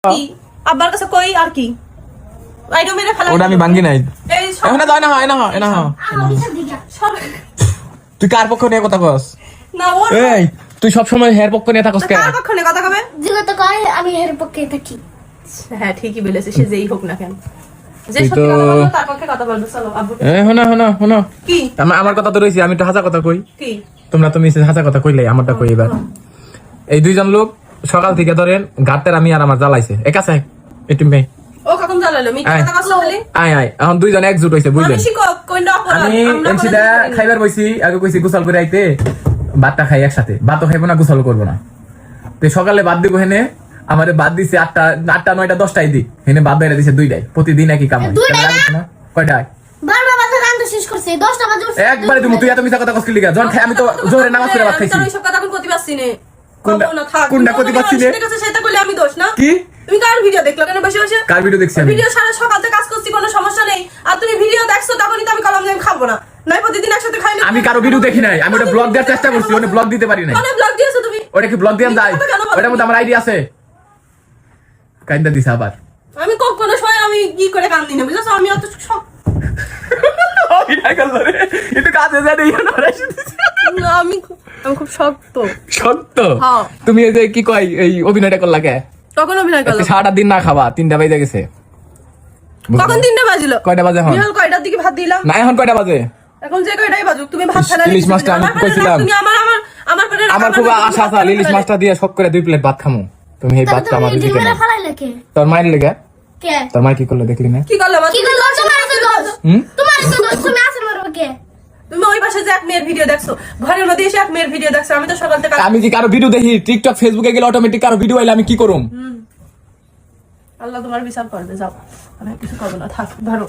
কি আব্বার কাছে কই আর কি আইডো মেরে ফেলা ওটা আমি ভাঙ্গি নাই এই এখন দাও না হয় না হয় না হয় তুই কার পক্ষ নিয়ে কথা কস না ও এই তুই সব সময় হেয়ার পক্ষ নিয়ে থাকস কেন কার পক্ষ নিয়ে কথা কবে যেটা তো কয় আমি এর পক্ষে থাকি। হ্যাঁ ঠিকই বলেছে সে যেই হোক না কেন যে তুই সত্যি তো- কথা বলবো তার পক্ষে কথা বলবো চলো আব্বু এই হনা হনা হনা কি আমার কথা তো রইছি আমি তো হাসা কথা কই কি তুমি হাসা কথা কইলে আমারটা কই এবার এই দুইজন লোক সকাল থেকে ধরেন ঘাটের আমি আর আমার জ্বালাইছে এক আছে একটু মেয়ে ও কখন জ্বালালো মিথ্যা আয়। কথা কষ্ট বলি আয় আয় এখন দুইজন একজুট হইছে আমি বুঝলেন শিক্ষক কোনটা অপরাধ আমি আমরা এনসিটা বলে খাইবার বইছি আগে কইছি গোসল করে আইতে ভাতটা খাই একসাথে ভাতও খাইবো না গোসল করবো না তো সকালে ভাত দিব হেনে আমারে ভাত দিছে 8টা 9টা 10টায় দি হেনে ভাত বাইরে দিছে 2টায় প্রতিদিন একই কাম হয় দুইটায় তাহলে লাগছে না? কয়টায় 12টা বাজে রান্না শেষ করছে 10টা বাজে উঠছে। একবারে তুমি তুই এত মিছা কথা কসকি লিগা যখন খাই আমি তো জোরে নামাজ পড়ে ভাত খাইছি আমি সব কথা এখন করতে পারছি না কোনটা- কখনো থাক কোনটা করতে পারছি না? ঠিক আছে সেটা করলে আমি দোষ না কি তুমি কার ভিডিও দেখলো কেন বসে বসে কার ভিডিও দেখছি আমি ভিডিও সারা সকাল থেকে কাজ করছি কোনো সমস্যা নেই আর তুমি ভিডিও দেখছো তখনই তো আমি কলম দিয়ে খাবো না নয় প্রতিদিন একসাথে খাই না আমি কারো ভিডিও দেখি নাই আমি ওটা ব্লগ দেওয়ার চেষ্টা করছি ওটা ব্লগ দিতে পারি নাই মানে ব্লগ দিয়েছো তুমি ওটা কি ব্লগ দিয়াম যায় মিথ্যা কথা কেন বলো? ওটার মধ্যে আমার আইডি আছে কাইন্দা দিছে আবার আমি কোনো সময় আমি কি করে কান্দি না বুঝছো আমি অত শখ একটু কাজে যায় না, আমি খুব শক্ত সত্য হ্যাঁ। তুমি এই যে কি কয় এই অভিনয়টা করলা কে কখন অভিনয় করলাম সারাটা দিন না খাবা 3টা বাজে গেছে কখন 3টা বাজলো কয়টা বাজে এখন বিহাল কয়টার দিকে ভাত দিলাম না এখন কয়টা বাজে এখন যে কয়টাই বাজুক তুমি ভাত ফেলা ইলিশ মাছটা আমি কইছিলাম। তুমি আমার পেটে আমার খুব আশা আছে ইলিশ মাছটা দিয়ে সব করে 2 প্লেট ভাত খামু তুমি এই তাহলে ভাতটা তুমি আমাদের ডিম দিকে মেরে নাও। ফেলাইলে কে? তোর মায়ের লেগে কে? তোর মা কি করলো দেখলি না কি করলাম কি করলো? তোমার তো দোষ। হুম তোমার তো দোষ, তুমি আসল মারবে কে? তুমি ওই পাশে যে এক মেয়ের ভিডিও দেখছো ঘরের মধ্যে এসে এক মেয়ের ভিডিও দেখছো আমি তো সকাল থেকে আমি কি কারো ভিডিও দেখি টিকটক ফেসবুকে গেলে অটোমেটিক কারো ভিডিও আইলে আমি কি করুম আল্লাহ তোমার বিচার করবে যাও আমি কিছু করবো না থাক ধরো